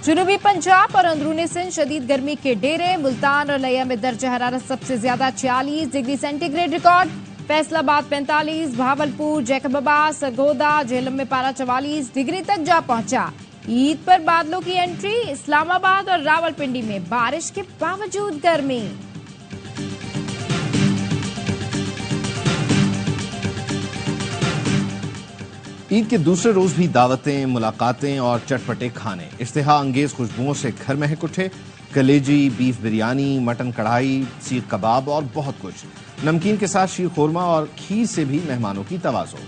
जुनूबी पंजाब और अंदरूनी सिंध शदीद गर्मी के डेरे। मुल्तान और लिया में दर्ज हरारत सबसे ज्यादा 46 degree centigrade record. Faisalabad 45, Bahawalpur, Jacobabad, Sargodha, Jhelum में पारा 44 डिग्री तक जा पहुंचा। ईद पर बादलों की एंट्री। इस्लामाबाद और रावलपिंडी में बारिश के बावजूद गर्मी। ईद के दूसरे रोज भी दावतें, मुलाकातें और चटपटे खाने। इश्तिहा अंगेज खुशबुओं से घर महक उठे। कलेजी, बीफ बिरयानी, मटन कढ़ाई, सीख कबाब और बहुत कुछ। नमकीन के साथ शीर खुरमा और खीर से भी मेहमानों की तवाज़ो।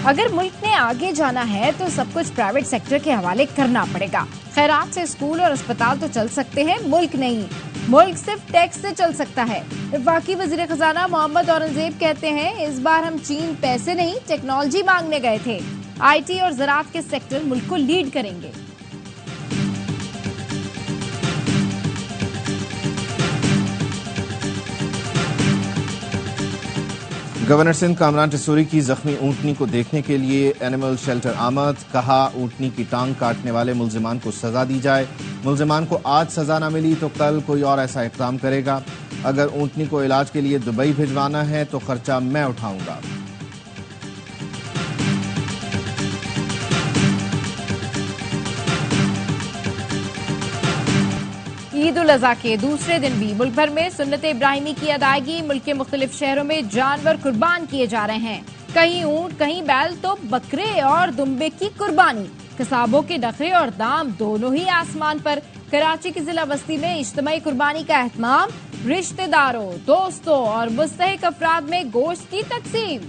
अगर मुल्क ने आगे जाना है तो सब कुछ प्राइवेट सेक्टर के हवाले करना पड़ेगा। खैरात से स्कूल और अस्पताल तो चल सकते हैं, मुल्क नहीं। मुल्क सिर्फ टैक्स से चल सकता है। वफाकी वजीर खजाना मोहम्मद औरंगजेब कहते हैं, इस बार हम चीन पैसे नहीं टेक्नोलॉजी मांगने गए थे। IT और ज़राअत के सेक्टर मुल्क को लीड करेंगे। गवर्नर सिंध कामरान टिसोरी की जख्मी ऊंटनी को देखने के लिए एनिमल शेल्टर आमद। कहा, ऊंटनी की टांग काटने वाले मुल्जिमान को सजा दी जाए। मुल्जिमान को आज सजा न मिली तो कल कोई और ऐसा इक़दाम करेगा। अगर ऊंटनी को इलाज के लिए दुबई भिजवाना है तो खर्चा मैं उठाऊंगा। ईद उल अज़हा के दूसरे दिन भी मुल्क भर में सुन्नत इब्राहिमी की अदायगी। मुल्क के मुख्तलिफ शहरों में जानवर कुर्बान किए जा रहे हैं। कहीं ऊंट, कहीं बैल तो बकरे और दुम्बे की कुर्बानी। कसाबों के नखरे और दाम दोनों ही आसमान पर। कराची की जिला बस्ती में इज्तिमाई कुर्बानी का एहतमाम। रिश्तेदारों, दोस्तों और मुस्तहिक अफराद में गोश्त की तकसीम।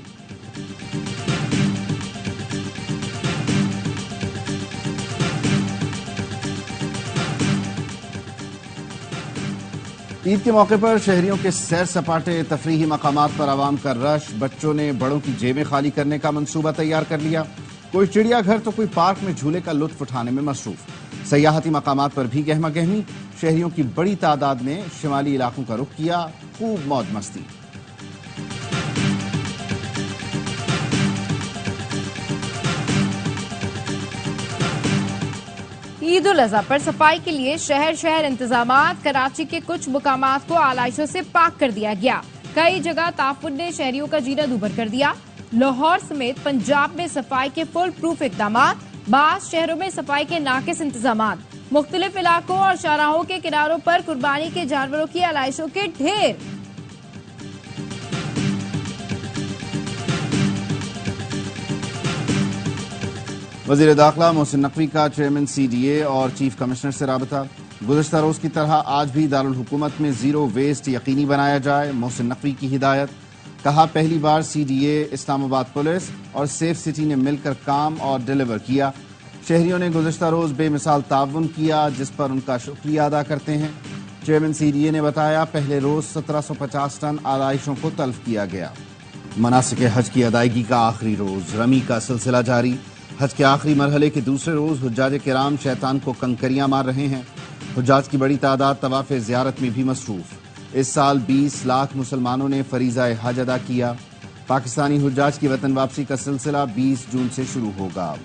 ईद के मौके पर शहरियों के सैर सपाटे, तफरीही मकामात पर आवाम का रश। बच्चों ने बड़ों की जेबें खाली करने का मंसूबा तैयार कर लिया। कोई चिड़ियाघर तो कोई पार्क में झूले का लुत्फ उठाने में मसरूफ। सयाहती मकामात पर भी गहमा गहमी। शहरियों की बड़ी तादाद ने शिमाली इलाकों का रुख किया। खूब मौज मस्ती। ईद उल अज़हा पर सफाई के लिए शहर शहर इंतजामात। कराची के कुछ मुकामात को आलाइशों से पाक कर दिया गया। कई जगह ताफुन ने शहरियों का जीना दूभर कर दिया। लाहौर समेत पंजाब में सफाई के फुल प्रूफ इक़दामात। बाज़ शहरों में सफाई के नाकिस इंतजामात। मुख्तलिफ इलाकों और शाहराहों के किनारों पर कुर्बानी के जानवरों की आलाइशों के ढेर। वज़ीर दाखिला मोहसिन नकवी का चेयरमैन CDA और चीफ कमिश्नर से राबता। गुज़श्ता रोज की तरह आज भी दारुल हुकूमत में जीरो वेस्ट यकीनी बनाया जाए। मोहसिन नकवी की हिदायत। कहा, पहली बार CDA, इस्लामाबाद पुलिस और सेफ सिटी ने मिलकर काम और डिलीवर किया। शहरियों ने गुज़श्ता रोज बेमिसाल ताउन किया, जिस पर उनका शुक्रिया अदा करते हैं। चेयरमैन CDA ने बताया, पहले रोज 1750 टन आलाइशों को तल्फ किया गया। मनासिक हज की अदायगी का आखिरी रोज। रमी का सिलसिला जारी। हज के आखिरी मरहले के दूसरे रोज हुज्जाज किराम शैतान को कंकरियां मार रहे हैं। हुज्जाज की बड़ी तादाद तवाफ ज़ियारत में भी मसरूफ। इस साल 20 लाख मुसलमानों ने फरीज़ा हज अदा किया। पाकिस्तानी हुज्जाज की वतन वापसी का सिलसिला 20 जून से शुरू होगा।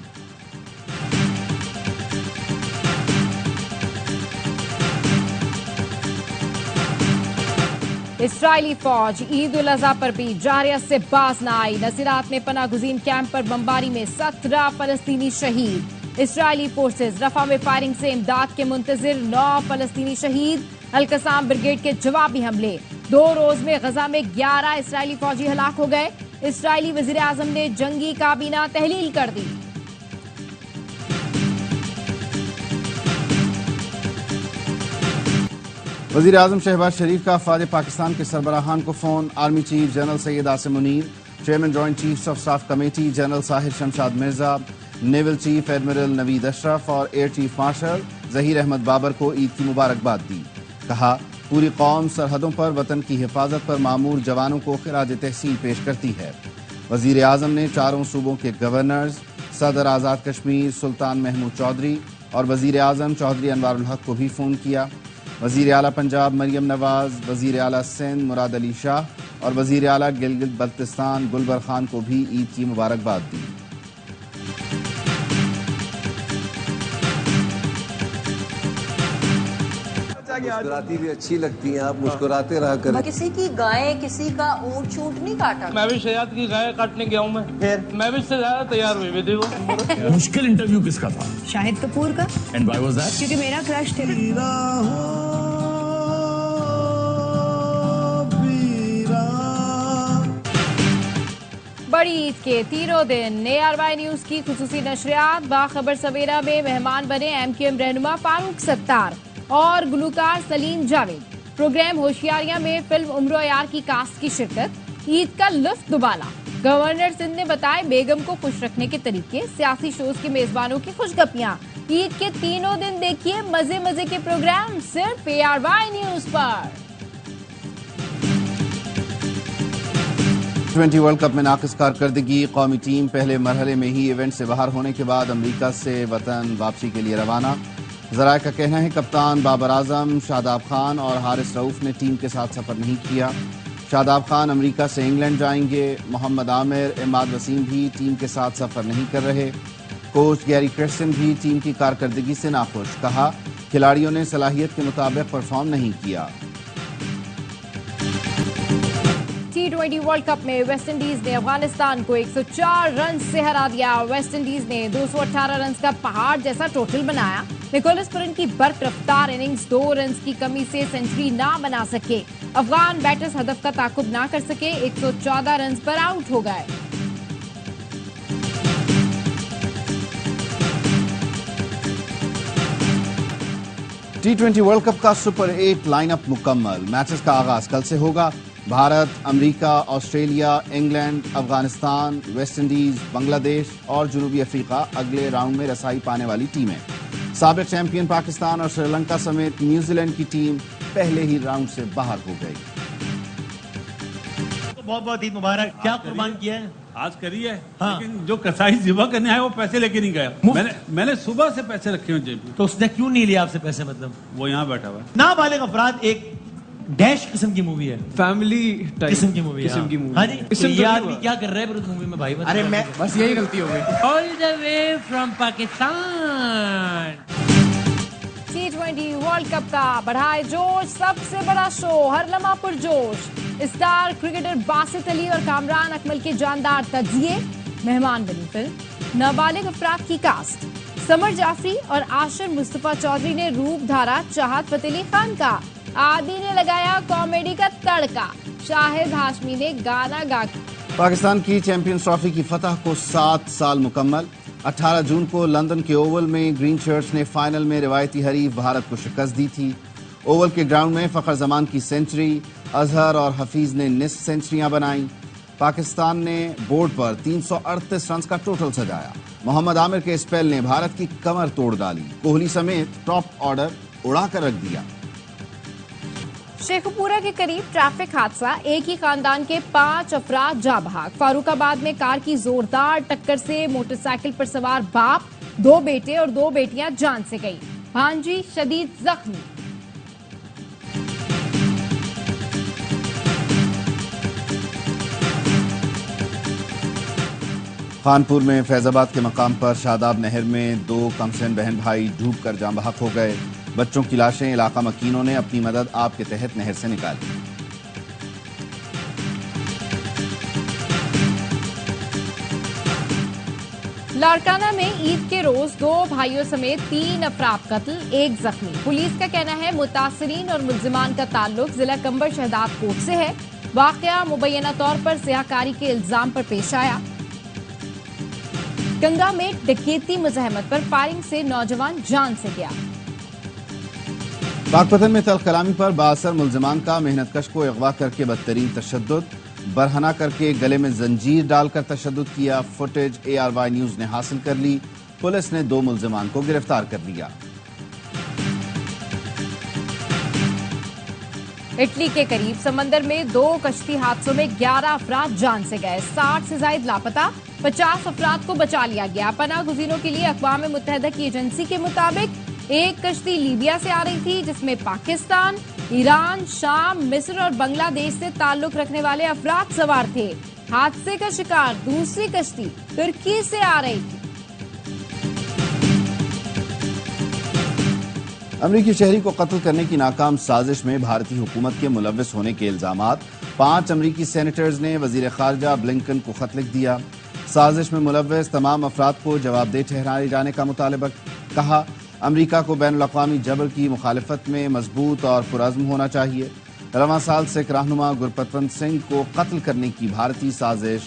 इसराइली फौज ईद उल अज़हा पर भी जारियत से बाज न आई। नसीरात में पनाह गुज़ीन कैंप पर बमबारी में 17 फलस्तीनी शहीद। इसराइली फोर्सेज रफा में फायरिंग से इमदाद के मुंतजिर 9 फलस्तीनी शहीद। अल-कसाम ब्रिगेड के जवाबी हमले। 2 रोज में गजा में 11 इसराइली फौजी हलाक हो गए। इसराइली वजीर आजम ने जंगी काबीना तहलील कर दी। वज़ीर आज़म शहबाज शरीफ का अफ़वाज पाकिस्तान के सरबराहान को phone. Army chief general Syed Asim Munir, chairman joint chiefs of staff committee general Sahir Shamshad Mirza, naval chief admiral Naveed Ashraf और air chief marshal Zaheer Ahmed Babar को ईद की मुबारकबाद दी। कहा, पूरी कौम सरहदों पर वतन की हिफाजत पर मामूर जवानों को खिराज तहसीन पेश करती है। वज़ीर आज़म ने चारों सूबों के गवर्नर्स, सदर आज़ाद कश्मीर सुल्तान महमूद चौधरी और वज़ीर आज़म चौधरी अनवारुल हक को भी फ़ोन किया। वजीर आला पंजाब मरियम नवाज, वजीर आला सिंध मुराद अली शाह और वजीर आला गिलगित बल्तिस्तान गुलबर खान को भी ईद की मुबारकबाद दी। मुस्कुराती भी अच्छी लगती हैं, आप मुस्कुराते रहा करें। किसी की गाय, किसी का ऊंट छूट नहीं काटा। मैं भी शहजाद की गाय काटने गया हूँ। मैं भी इससे ज्यादा तैयार हुई भी थी वो। मुश्किल इंटरव्यू किसका था? शाहिद कपूर का। And why was that? क्योंकि मेरा क्रश थे। बड़ी ईद के तीनों दिन ARY न्यूज की खुसूसी नशरियात। बाखबर सवेरा में मेहमान बने MQM रहनुमा फारूक सत्तार और गुलकार सलीम जावेद। प्रोग्राम होशियारियां में फिल्म उम्र यार की कास्ट की शिरकत। ईद का लुत्फ दुबाला। गवर्नर सिंध ने बताए बेगम को खुश रखने के तरीके। सियासी शोज के मेजबानों की खुशगपियां। ईद के तीनों दिन देखिए मजे मजे के प्रोग्राम सिर्फ ARY न्यूज पर। T20 वर्ल्ड कप में नाकिस कारकर्दगी। कौमी टीम पहले मरहले में ही इवेंट से बाहर होने के बाद अमरीका से वतन वापसी के लिए रवाना। जराये का कहना है कप्तान बाबर आजम, शादाब खान और हारिस रऊफ ने टीम के साथ सफर नहीं किया। शादाब खान अमरीका से इंग्लैंड जाएंगे। मोहम्मद आमिर, इमाद वसीम भी टीम के साथ सफर नहीं कर रहे। कोच गैरी क्रिस्टन भी टीम की कारकर्दगी से नाखुश। कहा खिलाड़ियों ने सलाहियत के मुताबिक परफॉर्म नहीं किया। T20 वर्ल्ड कप में वेस्टइंडीज ने अफगानिस्तान को 104 रन से हरा दिया। वेस्टइंडीज ने 218 रन का पहाड़ जैसा टोटल बनाया। निकोलस पुरन की बर्फ रफ्तार इनिंग्स 2 रन की कमी से सेंचुरी ना बना सके। अफगान बैटर्स हदफ का ताकुब ना कर सके। 114 रन पर आउट हो गए। T20 वर्ल्ड कप का सुपर 8 लाइनअप मुकम्मल। मैचेस का आगाज कल से होगा। Bharat, America, Australia, England, Afghanistan, West Indies, Bangladesh और जनूबी अफ्रीका अगले राउंड में रसाई पाने वाली टीमें। साबिक चैंपियन पाकिस्तान और श्रीलंका समेत न्यूजीलैंड की टीम पहले ही राउंड से बाहर हो गई। बहुत बहुत ईद मुबारक। क्या कुर्बान किया है? आज करी है। हाँ। लेकिन जो कसाई जिबा करने आया वो पैसे लेके नहीं गया। मैंने सुबह से पैसे रखे हुए जेब में। तो उसने क्यों नहीं लिया आपसे पैसे? मतलब वो यहाँ बैठा हुआ है। नाबालिग अफराद एक डैश किस्म की मूवी है, फैमिली किस्म की मूवी है। हाँ जी, तो ये आदमी क्या कर रहा है उस मूवी में भाई? अरे मैं बस यही गलती हो गई। All the way from Pakistan. T20 world cup का बढ़ाए जोश। सबसे बड़ा शो, हर लम्हा पुरजोश। स्टार क्रिकेटर बासित अली और कामरान अकमल के जानदार तजिए। मेहमान बनी फिल्म नाबालिग अफराद की कास्ट। समर जाफरी और आशिर मुस्तफा चौधरी ने रूप धारा चाहत फतेह अली खान का। आदि ने लगाया कॉमेडी का तड़का। शाहिद हाशमी ने गाना गा। पाकिस्तान की चैंपियंस ट्रॉफी की फतह को 7 साल मुकम्मल। 18 जून को लंदन के ओवल में ग्रीन शर्ट्स ने फाइनल में रिवायती हरीफ भारत को शिकस्त दी थी। ओवल के ग्राउंड में फखर जमान की सेंचुरी, अजहर और हफीज ने निस्फ सेंचुरियां बनाई। पाकिस्तान ने बोर्ड पर 338 रन का टोटल सजाया। मोहम्मद आमिर के स्पेल ने भारत की कमर तोड़ डाली। कोहली समेत टॉप ऑर्डर उड़ाकर रख दिया। शेखपुरा के करीब ट्रैफिक हादसा। एक ही खानदान के 5 अफराद जा बहाक। फारूकाबाद में कार की जोरदार टक्कर से मोटरसाइकिल पर सवार बाप, 2 बेटे और 2 बेटियां जान से गई। भांजी शदीद जख्मी। खानपुर में फैजाबाद के मकाम पर शादाब नहर में 2 कमसिन बहन भाई डूबकर जान बहक हो गए। बच्चों की लाशें इलाका मकीनों ने अपनी मदद आप के तहत नहर से निकाली। लाड़काना में ईद के रोज 2 भाइयों समेत 3 अफराद कत्ल, 1 जख्मी। पुलिस का कहना है मुतासरीन और मुल्जिमान का ताल्लुक जिला कंबर शहदाद कोट से है। वाकया मुबैना तौर पर सियाकारी के इल्जाम पर पेश आया। गंगा में डकैती मुज़ाहमत पर फायरिंग से नौजवान जान से गया। पाकपतन में तल्ख कलामी पर बासर मुल्जिमान का मेहनतकश को अगवा करके बदतरीन तशद्दुद, बरहना करके गले में जंजीर डालकर तशद्दुद किया। फुटेज ARY न्यूज ने हासिल कर ली। पुलिस ने 2 मुल्जिमान को गिरफ्तार कर लिया। इटली के करीब समंदर में 2 कश्ती हादसों में 11 अफराद जान से गए। 60 से ज्यादा लापता। 50 अफराद को बचा लिया गया। पनाह गुज़ीरों के लिए अक़वाम मुत्तहिदा की एजेंसी के मुताबिक एक कश्ती लीबिया से आ रही थी जिसमें पाकिस्तान, ईरान, शाम, मिस्र और बांग्लादेश से ताल्लुक रखने वाले अफराद सवार थे। हादसे का शिकार दूसरी कश्ती तुर्की से आ रही थी। अमरीकी शहरी को कत्ल करने की नाकाम साजिश में भारतीय हुकूमत के मुलव्विस होने के इल्जामात। 5 अमरीकी सेनेटर्स ने वजीर खारजा ब्लिंकन को खत लिख दिया। साजिश में मुलव्विस तमाम अफराद को जवाबदेह ठहराए जाने का मुतालबा कहा। अमरीका को बैनुल-अक़वामी जबर की मुखालिफत में मजबूत और पुरअज़्म होना चाहिए। रवां साल सिख रहनुमा गुरपतवंत सिंह को कत्ल करने की भारतीय साजिश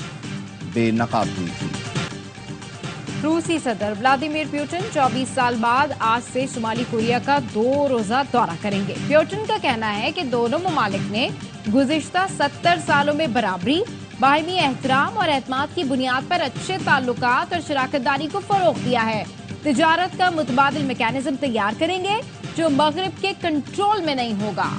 बेनकाब हुई थी। रूसी सदर व्लादिमीर पुतिन 24 साल बाद आज से शुमाली कोरिया का 2 रोजा दौरा करेंगे। पुतिन का कहना है कि दोनों ममालिक ने गुज़िश्ता 70 सालों में बराबरी, बाहिमी एहतराम और एतमाद की बुनियाद पर अच्छे ताल्लुकात और शराकतदारी को फरोग दिया है। तिजारत का मुतबादिल मैकेनिज्म तैयार करेंगे जो मगरिब के कंट्रोल में नहीं होगा।